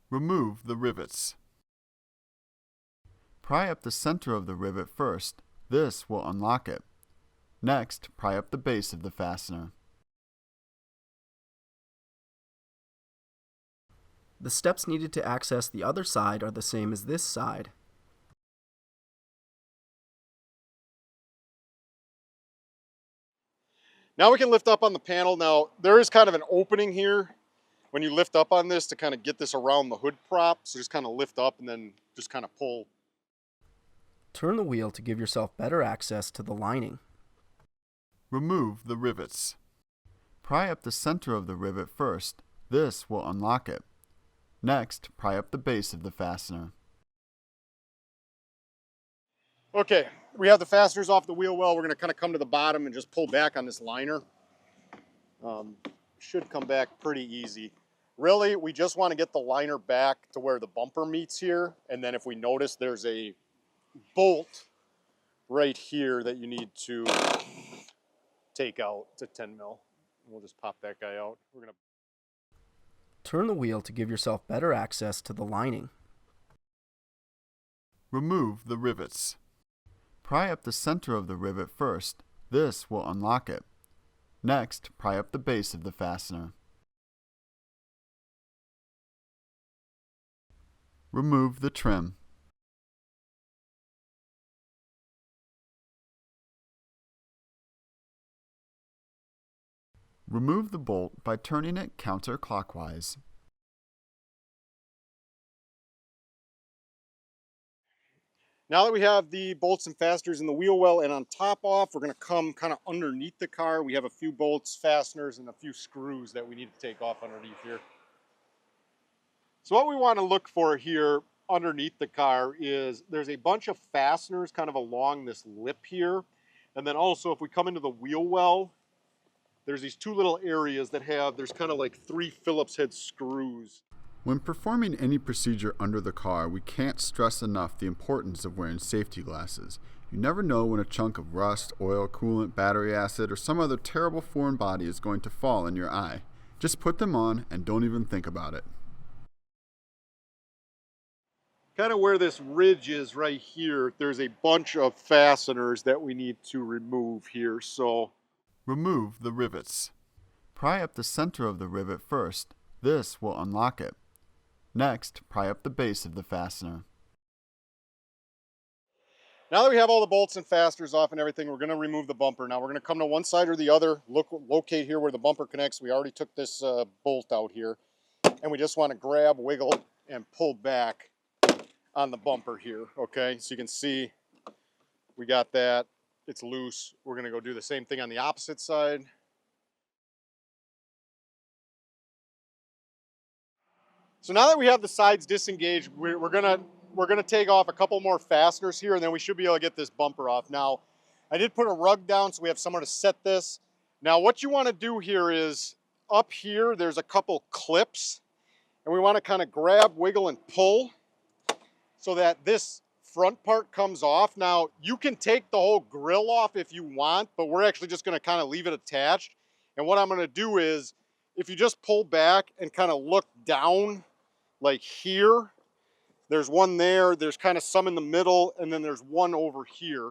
Remove the rivets. Pry up the center of the rivet first. This will unlock it. Next, pry up the base of the fastener. The steps needed to access the other side are the same as this side. Now we can lift up on the panel. Now there is kind of an opening here when you lift up on this to kind of get this around the hood prop. So just kind of lift up and then just kind of pull. Turn the wheel to give yourself better access to the lining. Remove the rivets. Pry up the center of the rivet first. This will unlock it. Next, pry up the base of the fastener. Okay, we have the fasteners off the wheel well. We're going to kind of come to the bottom and just pull back on this liner. Should come back pretty easy. Really, we just want to get the liner back to where the bumper meets here. And then if we notice there's a bolt right here that you need to take out. It's a 10 mil. We'll just pop that guy out. We're going to Turn the wheel to give yourself better access to the lining. Remove the rivets. Pry up the center of the rivet first. This will unlock it. Next, pry up the base of the fastener. Remove the trim. Remove the bolt by turning it counterclockwise. Now that we have the bolts and fasteners in the wheel well and on top off, we're going to come kind of underneath the car. We have a few bolts, fasteners, and a few screws that we need to take off underneath here. So what we want to look for here underneath the car is there's a bunch of fasteners kind of along this lip here. And then also if we come into the wheel well, there's these two little areas that there's kind of like 3 Phillips head screws. When performing any procedure under the car, we can't stress enough the importance of wearing safety glasses. You never know when a chunk of rust, oil, coolant, battery acid, or some other terrible foreign body is going to fall in your eye. Just put them on and don't even think about it. Kind of where this ridge is right here, there's a bunch of fasteners that we need to remove here. So remove the rivets. Pry up the center of the rivet first. This will unlock it. Next, pry up the base of the fastener. Now that we have all the bolts and fasteners off and everything, we're going to remove the bumper. Now we're going to come to one side or the other, locate here where the bumper connects. We already took this bolt out here, and we just want to grab, wiggle, and pull back on the bumper here, okay? So you can see we got that. It's loose. We're going to go do the same thing on the opposite side. So now that we have the sides disengaged, we're gonna take off a couple more fasteners here, and then we should be able to get this bumper off. Now, I did put a rug down so we have somewhere to set this. Now, what you want to do here is up here, there's a couple clips, and we want to kind of grab, wiggle, and pull so that this front part comes off. Now, you can take the whole grill off if you want, but we're actually just going to kind of leave it attached. And what I'm going to do is, if you just pull back and kind of look down, like here, there's one there, there's kind of some in the middle, and then there's one over here.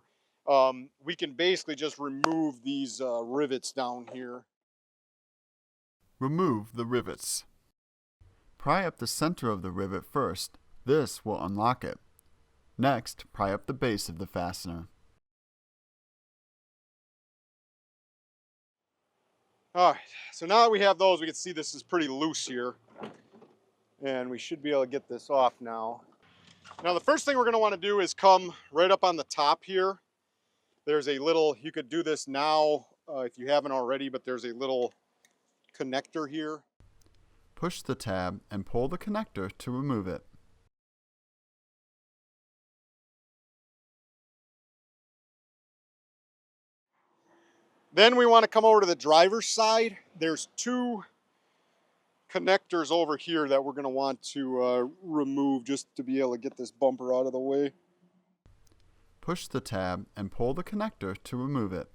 We can basically just remove these rivets down here. Remove the rivets. Pry up the center of the rivet first. This will unlock it. Next, pry up the base of the fastener. All right, so now that we have those, we can see this is pretty loose here. And we should be able to get this off now. Now the first thing we're going to want to do is come right up on the top here. There's a little, you could do this now if you haven't already, but there's a little connector here. Push the tab and pull the connector to remove it. Then we want to come over to the driver's side. There's 2 connectors over here that we're going to want to remove just to be able to get this bumper out of the way. Push the tab and pull the connector to remove it.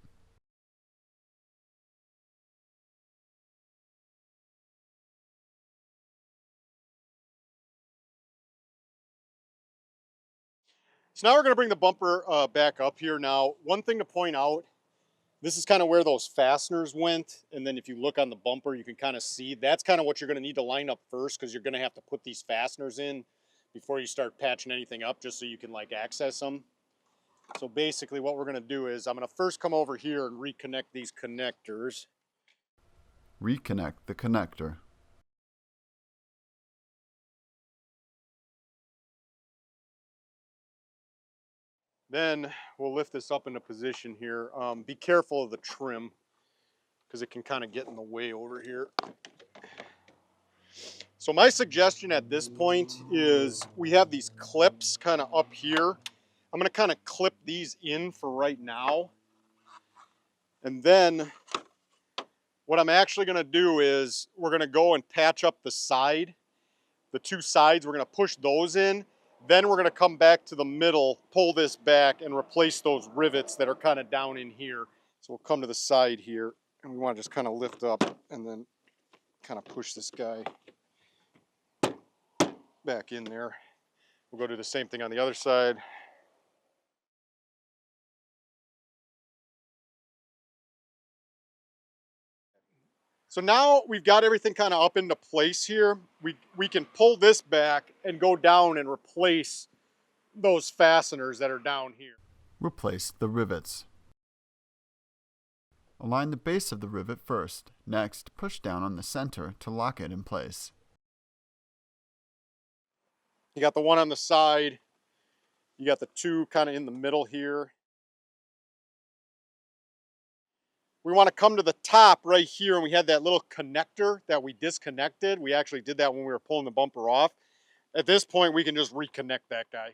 So now we're going to bring the bumper back up here. Now, one thing to point out, this is kind of where those fasteners went. And then if you look on the bumper, you can kind of see that's kind of what you're going to need to line up first, because you're going to have to put these fasteners in before you start patching anything up, just so you can like access them. So basically what we're going to do is I'm going to first come over here and reconnect these connectors. Reconnect the connector. Then we'll lift this up into position here. Be careful of the trim, because it can kind of get in the way over here. So my suggestion at this point is we have these clips kind of up here. I'm going to kind of clip these in for right now. And then what I'm actually going to do is we're going to go and patch up the side. The two sides, we're going to push those in. Then we're going to come back to the middle, pull this back, and replace those rivets that are kind of down in here. So we'll come to the side here, and we want to just kind of lift up and then kind of push this guy back in there. We'll go do the same thing on the other side. So now we've got everything kind of up into place here. We can pull this back and go down and replace those fasteners that are down here. Replace the rivets. Align the base of the rivet first. Next, push down on the center to lock it in place. You got the one on the side. You got the two kind of in the middle here. We want to come to the top right here, and we had that little connector that we disconnected. We actually did that when we were pulling the bumper off. At this point, we can just reconnect that guy.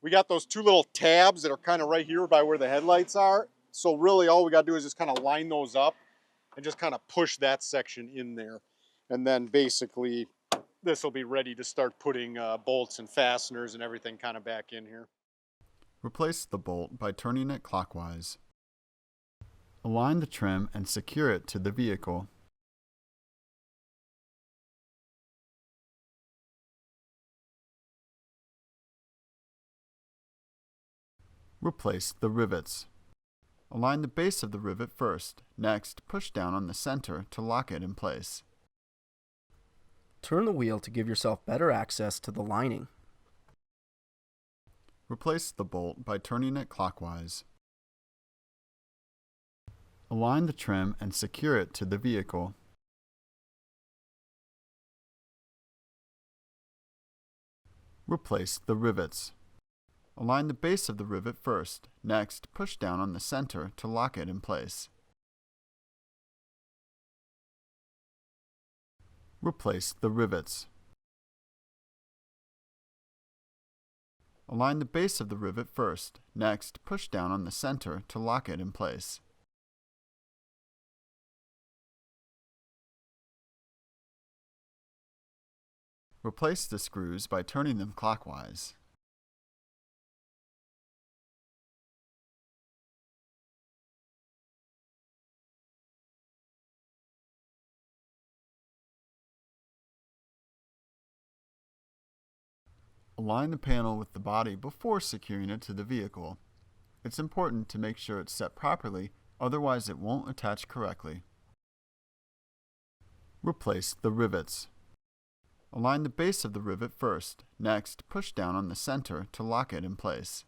We got those two little tabs that are kind of right here by where the headlights are. So really all we got to do is just kind of line those up and just kind of push that section in there. And then basically this will be ready to start putting bolts and fasteners and everything kind of back in here. Replace the bolt by turning it clockwise. Align the trim and secure it to the vehicle. Replace the rivets. Align the base of the rivet first. Next, push down on the center to lock it in place. Turn the wheel to give yourself better access to the lining. Replace the bolt by turning it clockwise. Align the trim and secure it to the vehicle. Replace the rivets. Align the base of the rivet first. Next, push down on the center to lock it in place. Replace the rivets. Align the base of the rivet first. Next, push down on the center to lock it in place. Replace the screws by turning them clockwise. Align the panel with the body before securing it to the vehicle. It's important to make sure it's set properly, otherwise it won't attach correctly. Replace the rivets. Align the base of the rivet first. Next, push down on the center to lock it in place.